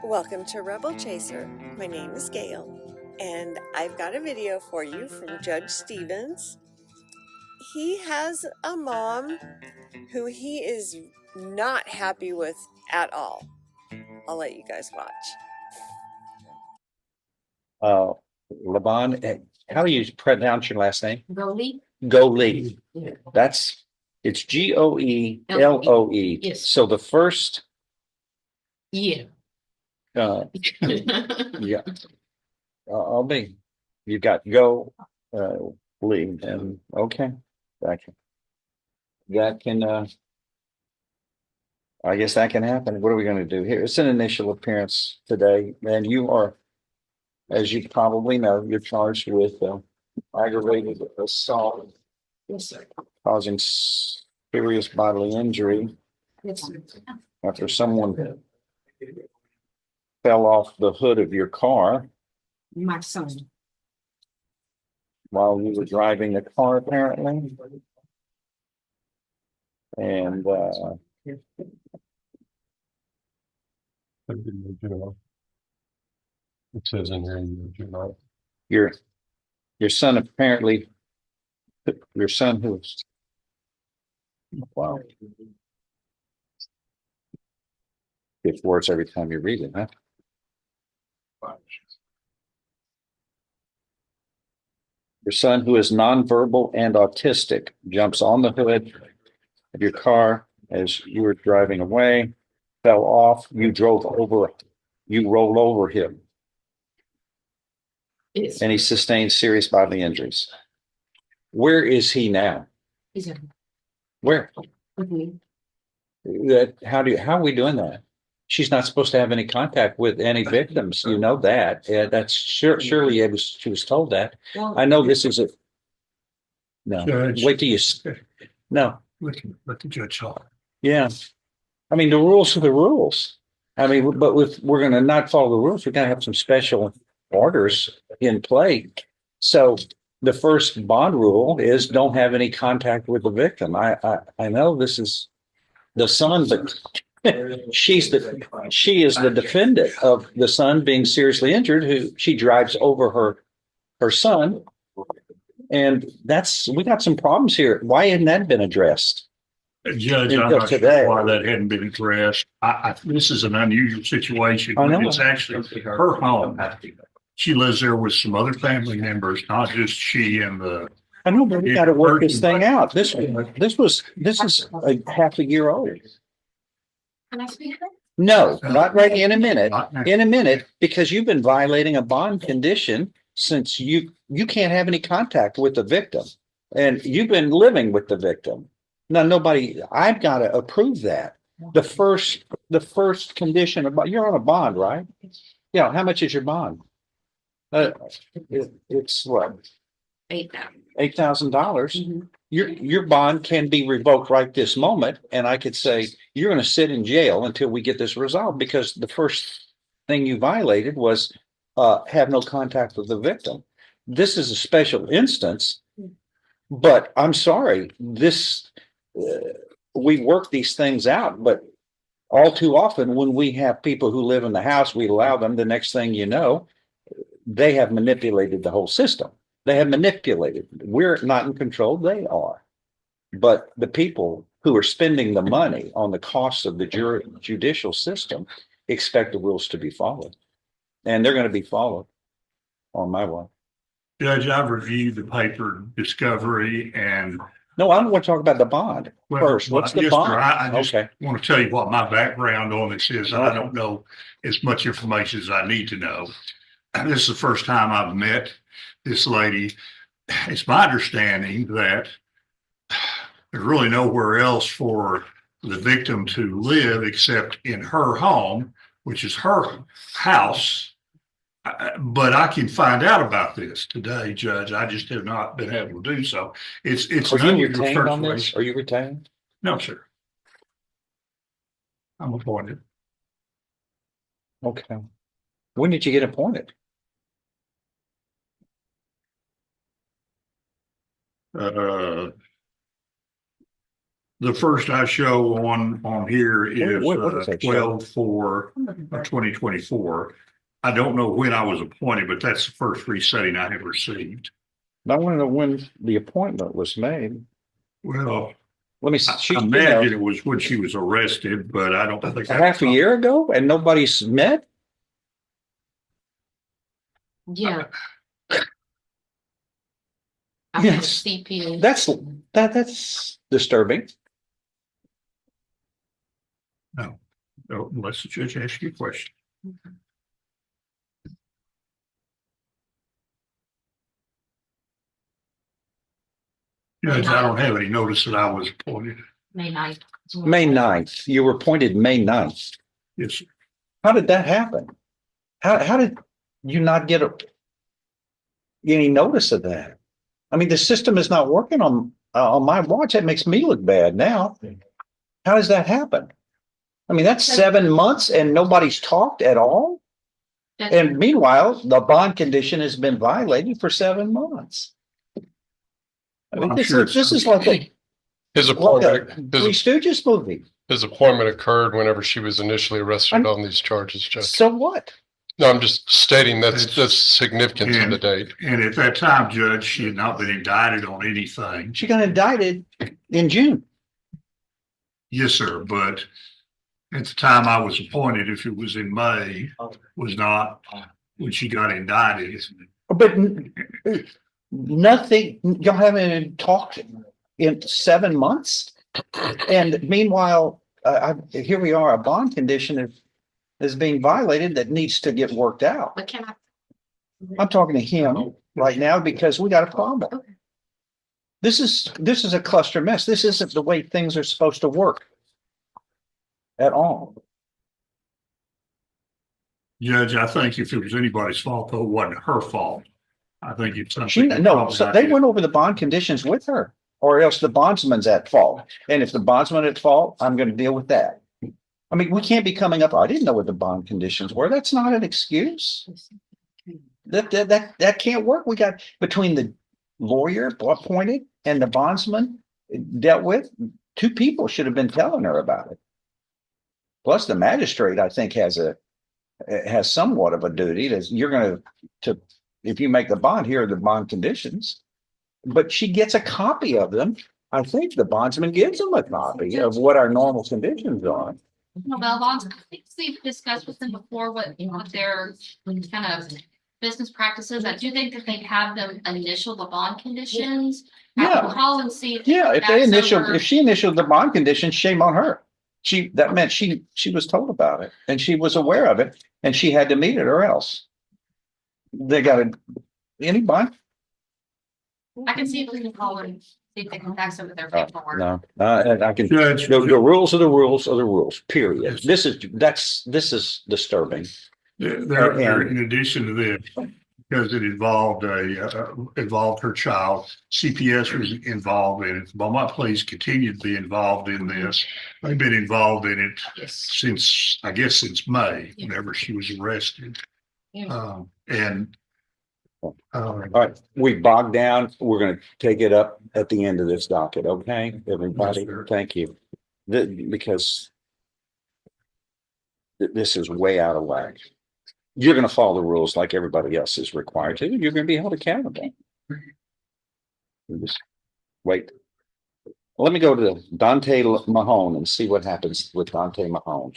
Welcome to Rebel Chaser. My name is Gail, and I've got a video for you from Judge Stevens. He has a mom who he is not happy with at all. I'll let you guys watch. Laban, how do you pronounce your last name? Goalie? Golee. It's Goeloe. Yes. So the first, Yeah. yeah, I'll be, you've got Lee, and okay, that can, I guess that can happen. What are we going to do here? It's an initial appearance today, and you are, as you probably know, you're charged with aggravated assault Yes, sir. causing serious bodily injury Yes, sir. after someone fell off the hood of your car My son. while you were driving the car, apparently. And It says in here, your son apparently, your son who's, wow, gets worse every time you read it, huh? Your son, who is nonverbal and autistic, jumps on the hood of your car as you were driving away, fell off, you rolled over him, Yes. and he sustained serious bodily injuries. Where is he now? He's a. Where? Mhm. How are we doing that? She's not supposed to have any contact with any victims. You know that. Yeah, that's surely she was told that. Well, I know this is a. No, Judge. wait till you, no, let the judge talk. yeah. I mean, the rules are the rules. I mean, but we're going to not follow the rules. We're going to have some special orders in play. So the first bond rule is don't have any contact with the victim. I know this is the son, but she is the defendant of the son being seriously injured, who she drives over her son. And we got some problems here. Why hadn't that been addressed? Judge, I'm not sure why that hadn't been addressed. This is an unusual situation. I know. It's actually her home. She lives there with some other family members, not just she and the. I know, but we got to work this thing out. This is a half a year old. Can I speak? No, not right in a minute. Not now. In a minute, because you've been violating a bond condition since you can't have any contact with the victim, and you've been living with the victim. Now, I've got to approve that. The first condition about you're on a bond, right? Yeah. How much is your bond? It's what? $8,000. Mhm. Your bond can be revoked right this moment, and I could say you're going to sit in jail until we get this resolved, because the first thing you violated was have no contact with the victim. This is a special instance, but I'm sorry, we work these things out, but all too often when we have people who live in the house, we allow them, the next thing you know, they have manipulated the whole system. They have manipulated. We're not in control. They are. But the people who are spending the money on the costs of the judicial system expect the rules to be followed. And they're going to be followed on my watch. Judge, I've reviewed the paper discovery and. No, I don't want to talk about the bond first. What's the yes, bond? sir, I just Okay. want to tell you what my background on this is. I don't know as much information as I need to know. This is the first time I've met this lady. It's my understanding that there's really nowhere else for the victim to live except in her home, which is her house. But I can find out about this today, Judge. I just have not been able to do so. It's Are an you unusual retained on this? situation. Are you retained? No, sir. I'm appointed. Okay. When did you get appointed? The first I show on here is What does that show? 12/4/2024. I don't know when I was appointed, but that's the first resetting I have received. I want to know when the appointment was made. Well, Let me see. I imagine it was when she was arrested, but I don't think. A half a year ago and nobody's met? Yeah. Yes. CPA. That's disturbing. No, unless the judge asks you a question. Judge, I don't have any notice that I was appointed. May 9th. May 9th. You were appointed May 9th. Yes, sir. How did that happen? How did you not get any notice of that? I mean, the system is not working on my watch. That makes me look bad now. How does that happen? I mean, that's 7 months and nobody's talked at all. And meanwhile, the bond condition has been violated for 7 months. I mean, Well, I'm this sure is like a His Three Stooges movie. his appointment occurred whenever she was initially arrested on these charges, Judge. So what? No, I'm just stating that's It's- the significance of the date. And at that time, Judge, she had not been indicted on anything. She got indicted in June. Yes, sir, but at the time I was appointed, if it was in May, was not when she got indicted. But nothing, y'all haven't talked in 7 months. And meanwhile, here we are, a bond condition is being violated that needs to get worked out. But can I? I'm talking to him right now because we got a problem. Okay. This is a cluster mess. This isn't the way things are supposed to work at all. Judge, I think if it was anybody's fault, though, it wasn't her fault. I think it's something. She, that no, probably so not they did. went over the bond conditions with her, or else the bondsman's at fault. And if the bondsman at fault, I'm going to deal with that. I mean, we can't be coming up, I didn't know what the bond conditions were. That's not an excuse. That can't work. We got between the lawyer appointed and the bondsman dealt with, two people should have been telling her about it. Plus the magistrate, I think, has somewhat of a duty that you're going to, if you make the bond, here are the bond conditions. But she gets a copy of them. I think the bondsman gives them a copy of what our normal conditions are. No, bail bonds, I think we've discussed with them before what their kind of business practices. I do think that they have them initial the bond conditions. I Yeah. will call and see. Yeah, that's over. if she initialed the bond conditions, shame on her. That meant she was told about it and she was aware of it and she had to meet it or else. They got any bond? I can see if we can call and see if they can fax over their paperwork. No, I can. Judge, The rules are the rules are the rules, period. This is disturbing. in addition to this, because it involved involved her child, CPS was involved in it. Beaumont Police continued to be involved in this. They've been involved in it Yes. since May, whenever she was arrested. Yeah. All right, we bogged down. We're going to take it up at the end of this docket. Okay, everybody, Yes, sir. thank you. Because this is way out of whack. You're going to follow the rules like everybody else is required to. You're going to be held accountable. Just wait. Let me go to Dante Mahone and see what happens with Dante Mahone.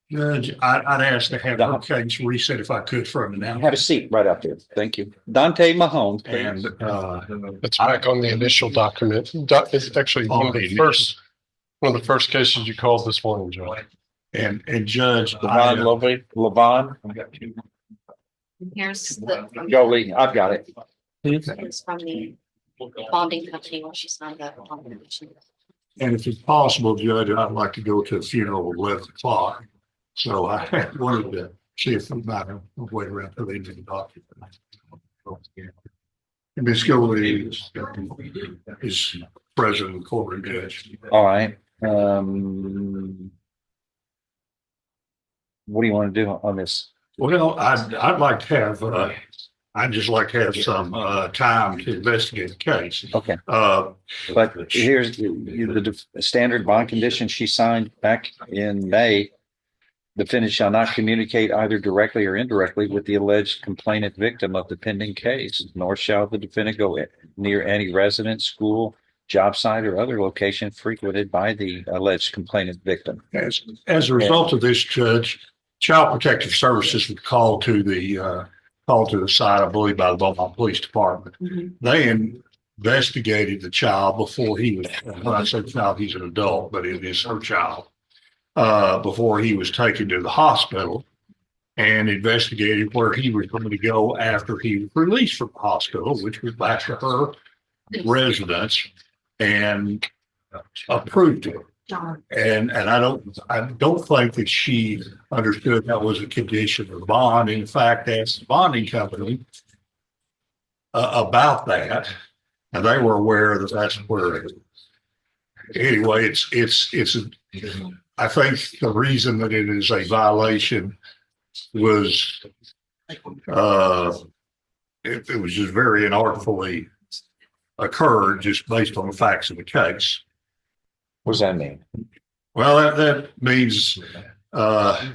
Judge, I'd ask to have her case reset if I could for him now. Have a seat right up there. Thank you. Dante Mahone. And It's back on the initial document. It's actually one of the first cases you called this morning, Joe. and Judge, Levon, Levon, Here's the. Jolie, I've got it. It's from the bonding company when she signed the bond condition. and if it's possible, Judge, I'd like to go to a funeral at 11 o'clock. So I wanted to see if we might wait around till the end of the document. And Ms. Gilly is president of the courtroom judge. All right. What do you want to do on this? Well, I'd like to have, I'd just like to have some time to investigate the case. Okay, Uh, but here's the standard bond condition she signed back in May. Defendant shall not communicate either directly or indirectly with the alleged complainant victim of the pending case, nor shall the defendant go near any residence, school, job site, or other location frequented by the alleged complainant victim. as a result of this, Judge, Child Protective Services was called to the site, I believe, by the Beaumont Police Department. They investigated the child before he was, when I say child, he's an adult, but it is her child, before he was taken to the hospital, and investigated where he was going to go after he was released from the hospital, which was back to her residence, and approved it. And I don't think that she understood that was a condition of bond. In fact, asked the bonding company about that, and they were aware that that's where. Anyway, I think the reason that it is a violation was it was just very inartfully occurred just based on the facts of the case. What does that mean? Well, that means I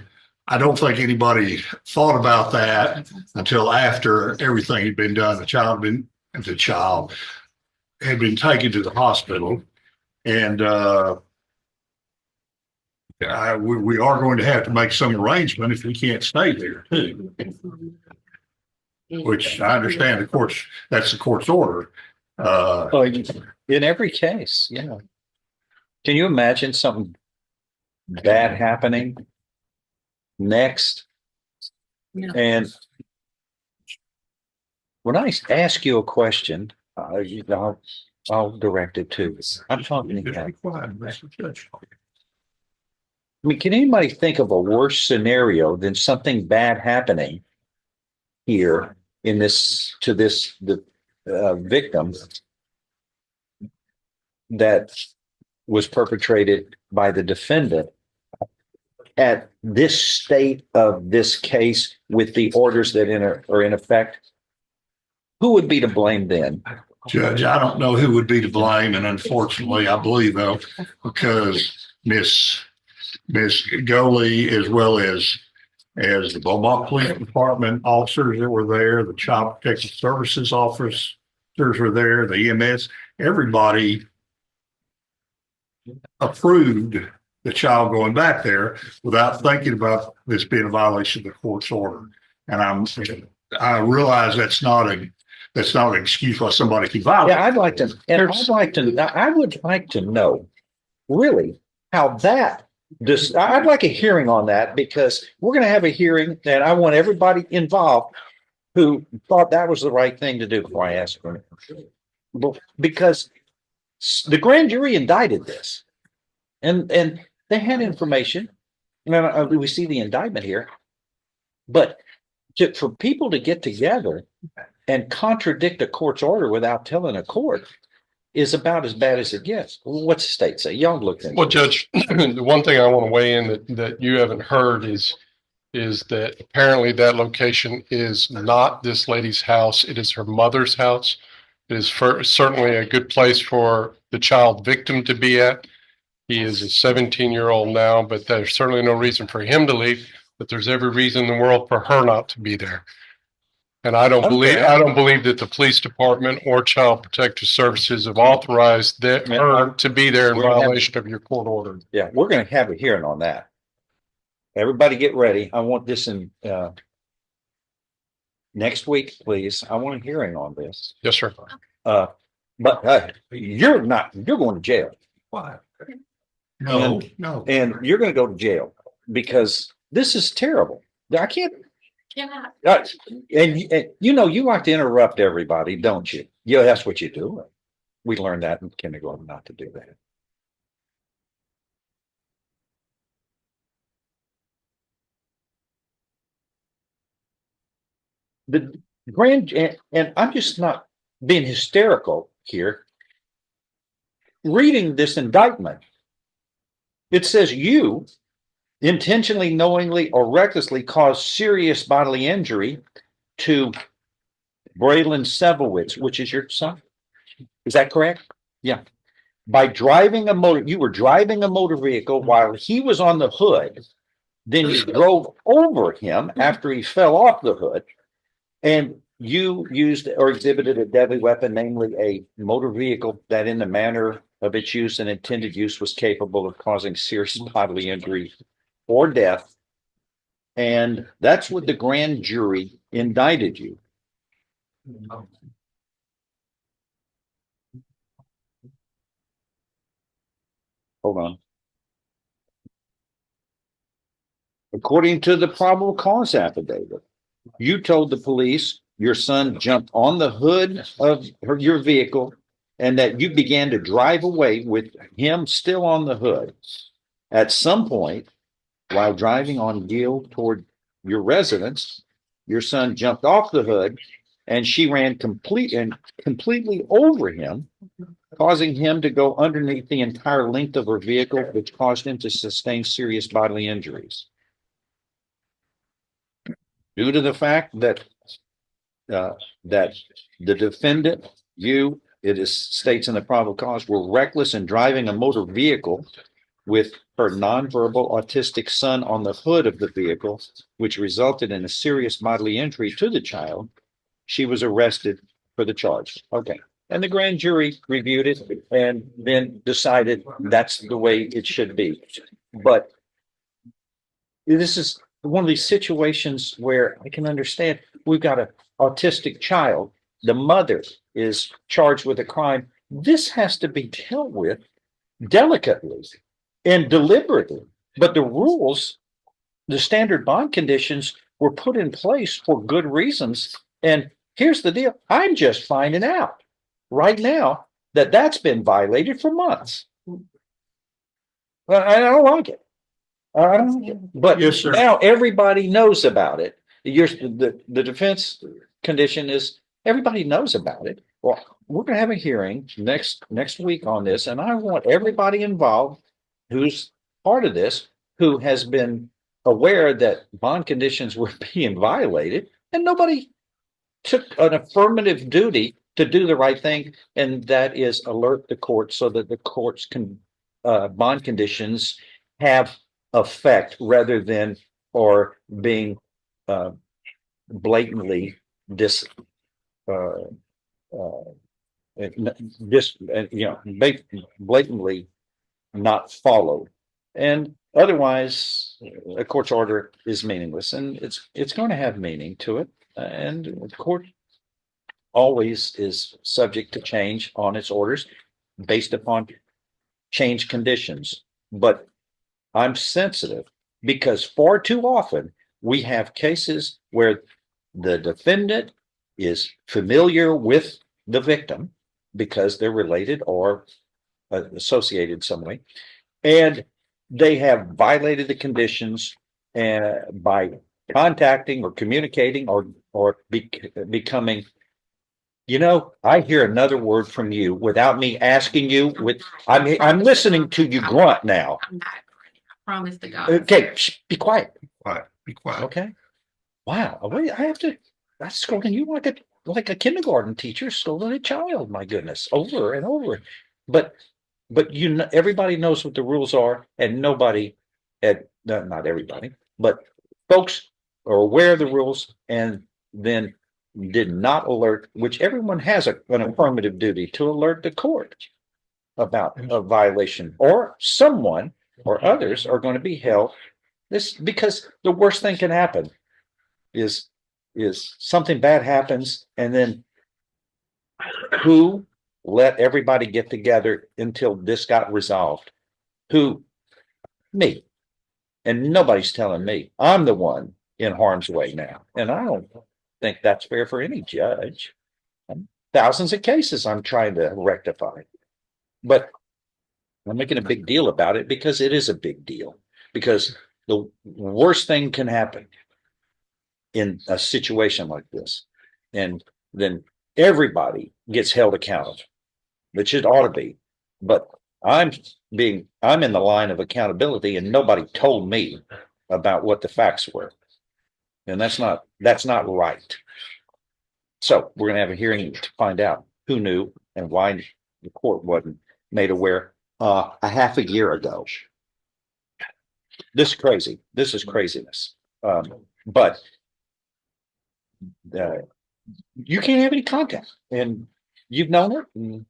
don't think anybody thought about that until after everything had been done. The child had been taken to the hospital, and we are going to have to make some arrangement if we can't stay there too. Which I understand, of course, that's the court's order. In every case, yeah. Can you imagine something bad happening next? No. And when I ask you a question, I'll direct it to. I'm talking to you. I mean, can anybody think of a worse scenario than something bad happening here in this to the victim that was perpetrated by the defendant at this state of this case with the orders that are in effect? Who would be to blame then? Judge, I don't know who would be to blame, and unfortunately, I believe though, because Miss Goley, as well as the Beaumont Police Department officers that were there, the Child Protective Services officers were there, the EMS, everybody approved the child going back there without thinking about this being a violation of the court's order. And I realize that's not an excuse why somebody can violate. Yeah, I would like to know really how that I'd like a hearing on that, because we're going to have a hearing and I want everybody involved who thought that was the right thing to do before I ask for it. Because the grand jury indicted this and they had information. Now, we see the indictment here, but for people to get together and contradict a court's order without telling a court is about as bad as it gets. What's the state say? Y'all looked into Well, Judge, the one thing I want to weigh in that you haven't heard is that apparently that location is not this lady's house. It is her mother's house. It is certainly a good place for the child victim to be at. He is a 17-year-old now, but there's certainly no reason for him to leave, but there's every reason in the world for her not to be there. And I don't believe that the police department or Child Protective Services have authorized her to be there in violation of your court order. Yeah, we're going to have a hearing on that. Everybody get ready. I want this in next week, please. I want a hearing on this. Yes, sir. But you're going to jail. Why? No. And you're going to go to jail because this is terrible. I can't. Yeah. And you like to interrupt everybody, don't you? Yeah, that's what you do. We learned that in kindergarten not to do that. The grand, and I'm just not being hysterical here. Reading this indictment, it says you intentionally, knowingly, or recklessly cause serious bodily injury to Braylon Sevowitz, which is your son. Is that correct? Yeah. By driving you were driving a motor vehicle while he was on the hood. Then you drove over him after he fell off the hood, and you used or exhibited a deadly weapon, namely a motor vehicle that in the manner of its use and intended use was capable of causing serious bodily injury or death. And that's what the grand jury indicted you. Hold on. According to the probable cause affidavit, you told the police your son jumped on the hood of your vehicle and that you began to drive away with him still on the hood. At some point, while driving on Gill toward your residence, your son jumped off the hood and she ran completely over him, causing him to go underneath the entire length of her vehicle, which caused him to sustain serious bodily injuries. Due to the fact that the defendant, states in the probable cause, were reckless in driving a motor vehicle with her nonverbal autistic son on the hood of the vehicle, which resulted in a serious bodily injury to the child, she was arrested for the charge. Okay. And the grand jury reviewed it and then decided that's the way it should be. But this is one of these situations where I can understand we've got an autistic child. The mother is charged with a crime. This has to be dealt with delicately and deliberately. But the rules, the standard bond conditions were put in place for good reasons. And here's the deal. I'm just finding out right now that that's been violated for months. I don't like it. But Yes, sir. now everybody knows about it. The defense condition is everybody knows about it. Well, we're going to have a hearing next week on this, and I want everybody involved who's part of this, who has been aware that bond conditions were being violated, and nobody took an affirmative duty to do the right thing, and that is alert the court so that the courts can bond conditions have effect rather than or being blatantly blatantly not followed, and otherwise a court's order is meaningless, and it's going to have meaning to it, and the court always is subject to change on its orders based upon change conditions. But I'm sensitive because far too often we have cases where the defendant is familiar with the victim because they're related or associated some way, and they have violated the conditions by contacting or communicating or becoming. I hear another word from you without me asking you. I'm listening to you grunt now. I'm not. I promise to God. Okay, be quiet. Be quiet. Okay. Wow. Wait, I'm scolding you like a kindergarten teacher scolding a child. My goodness, over and over. But everybody knows what the rules are, and nobody, not everybody, but folks are aware of the rules, and then did not alert, which everyone has an affirmative duty to alert the court about a violation, or someone or others are going to be held. This because the worst thing can happen is something bad happens, and then who let everybody get together until this got resolved? Who? Me. And nobody's telling me. I'm the one in harm's way now, and I don't think that's fair for any judge. Thousands of cases I'm trying to rectify, but I'm making a big deal about it because it is a big deal, because the worst thing can happen in a situation like this, and then everybody gets held accountable, which it ought to be. But I'm in the line of accountability, and nobody told me about what the facts were. And that's not right. So we're going to have a hearing to find out who knew and why the court wasn't made aware a half a year ago. This is crazy. This is craziness. But you can't have any contact, and you've known it. And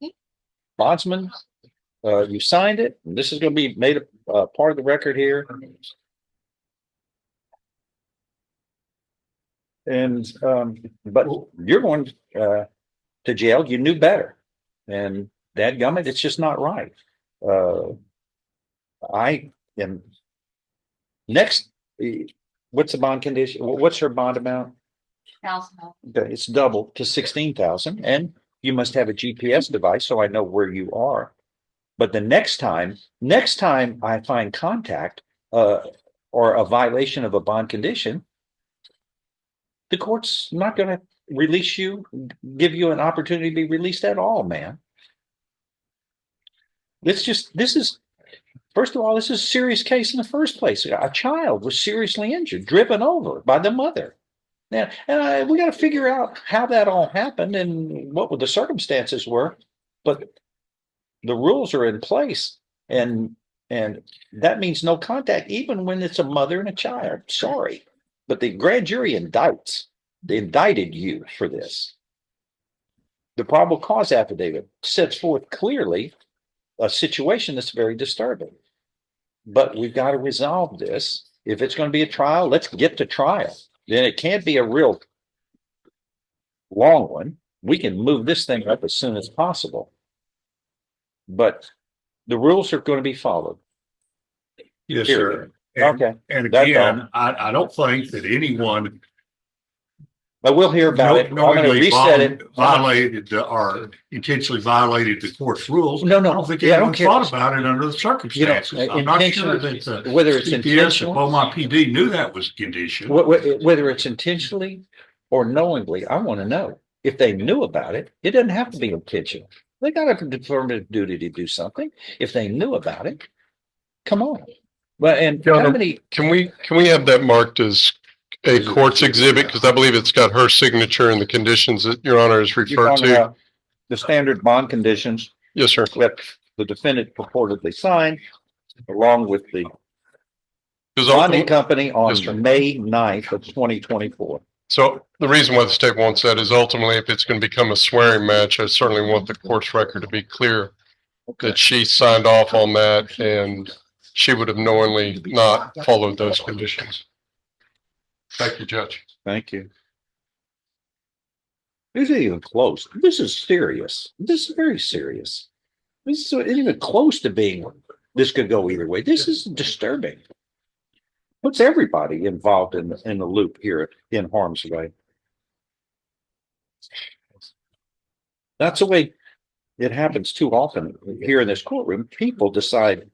bondsman, you signed it. And this is going to be made a part of the record here. And but you're going to jail. You knew better, and dadgummit, it's just not right. I am next. What's the bond condition? What's her bond amount? It's double to 16,000, and you must have a GPS device so I know where you are. But the next time I find contact or a violation of a bond condition, the court's not going to release you, give you an opportunity to be released at all, man. This is, first of all, this is a serious case in the first place. A child was seriously injured, driven over by the mother. Now, and we got to figure out how that all happened and what the circumstances were. But the rules are in place, and that means no contact, even when it's a mother and a child. Sorry, but the grand jury indicted you for this. The probable cause affidavit sets forth clearly a situation that's very disturbing. But we've got to resolve this. If it's going to be a trial, let's get to trial. Then it can't be a real long one. We can move this thing up as soon as possible. But the rules are going to be followed. Yes, Period. sir. And, Okay. and That's again, I don't think that anyone But we'll hear about it. I'm going to knowingly reset it. violated or intentionally violated the court's rules. No, I don't think anyone thought about it under the circumstances. I'm not sure that whether it's CPS intentional, and Beaumont PD knew that was a condition. whether it's intentionally or knowingly, I want to know. If they knew about it, it doesn't have to be intentional. They got a determined duty to do something. If they knew about it, come on. Well, and Your Honor, how many? Can we have that marked as a court's exhibit? Because I believe it's got her signature and the conditions that Your Honor is referred to. The standard bond conditions Yes, sir. that the defendant purportedly signed, along with the Because bonding company on Yes, sir. May 9th of 2024. So the reason why the state wants that is ultimately if it's going to become a swearing match, I certainly want the court's record to be clear that she signed off on that and she would have knowingly not followed those conditions. Thank you, Judge. Thank you. This isn't even close. This is serious. This is very serious. This is even close to being, this could go either way. This is disturbing. Puts everybody involved in the loop here in harm's way. That's the way it happens too often here in this courtroom. People decide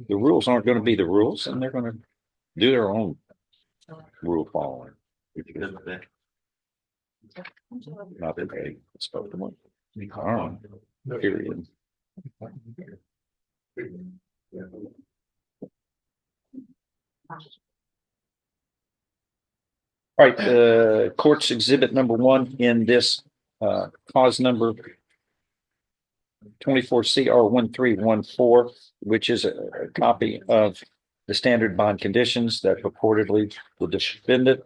the rules aren't going to be the rules, and they're going to do their own rule following. Not that they spoke to one. Period. All right, court's exhibit number 1 in this cause number 24 CR 1314, which is a copy of the standard bond conditions that purportedly the defendant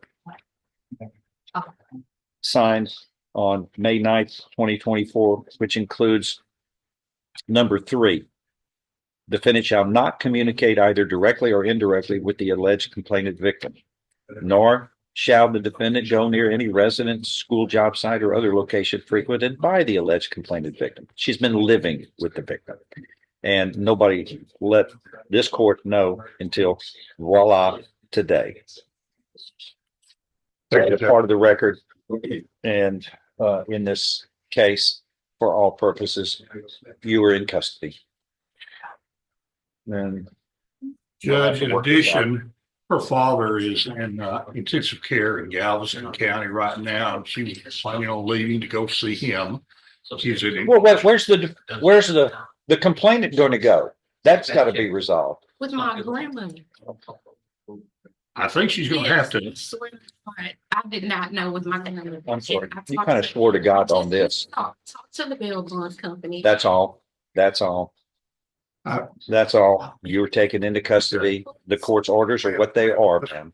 signed on May 9th, 2024, which includes number 3. Defendant shall not communicate either directly or indirectly with the alleged complainant victim, nor shall the defendant go near any residence, school, job site, or other location frequented by the alleged complainant victim. She's been living with the victim, and nobody let this court know until voila today. That's part of the record, and in this case, for all purposes, you were in custody. And Judge, in addition, her father is in intensive care in Galveston County right now. She was planning on leaving to go see him. He's in. well, where's the complainant going to go? That's got to be resolved. With my grandmother. I think she's gonna have to. I did not know with my. I'm sorry. You kind of swore to God on this. Talk to the bail bond company. That's all. That's all. Uh, That's all. You were taken into custody. The court's orders are what they are, ma'am.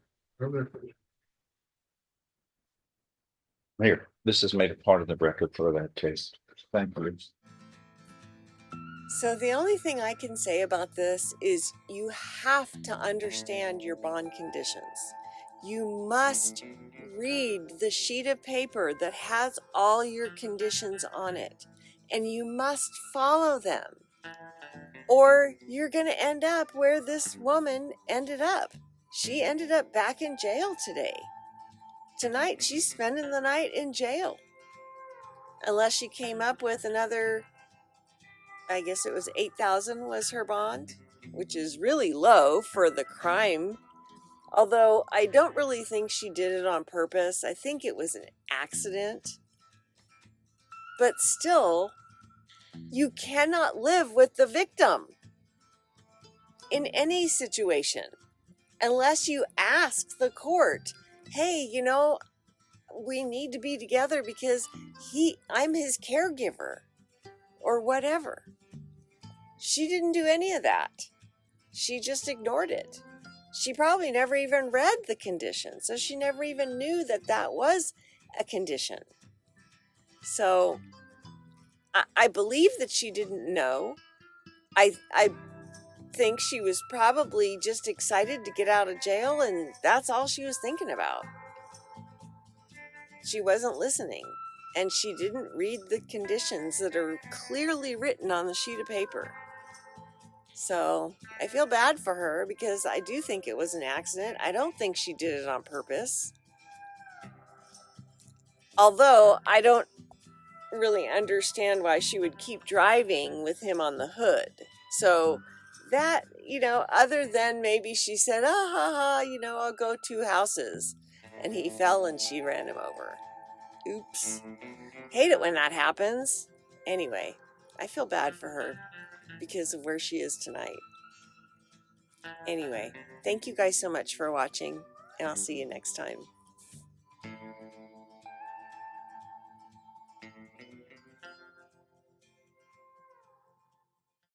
Here, this is made a part of the record for that case. Thank you. So the only thing I can say about this is you have to understand your bond conditions. You must read the sheet of paper that has all your conditions on it, and you must follow them. Or you're going to end up where this woman ended up. She ended up back in jail today. Tonight, she's spending the night in jail. Unless she came up with another, I guess it was $8,000 was her bond, which is really low for the crime. Although I don't really think she did it on purpose. I think it was an accident. But still, you cannot live with the victim in any situation unless you ask the court, hey, we need to be together because I'm his caregiver or whatever. She didn't do any of that. She just ignored it. She probably never even read the condition, so she never even knew that that was a condition. So I believe that she didn't know. I think she was probably just excited to get out of jail, and that's all she was thinking about. She wasn't listening, and she didn't read the conditions that are clearly written on the sheet of paper. So I feel bad for her because I do think it was an accident. I don't think she did it on purpose. Although I don't really understand why she would keep driving with him on the hood. So that, other than maybe she said, I'll go 2 houses. And he fell and she ran him over. Oops. Hate it when that happens. Anyway, I feel bad for her because of where she is tonight. Anyway, thank you guys so much for watching, and I'll see you next time.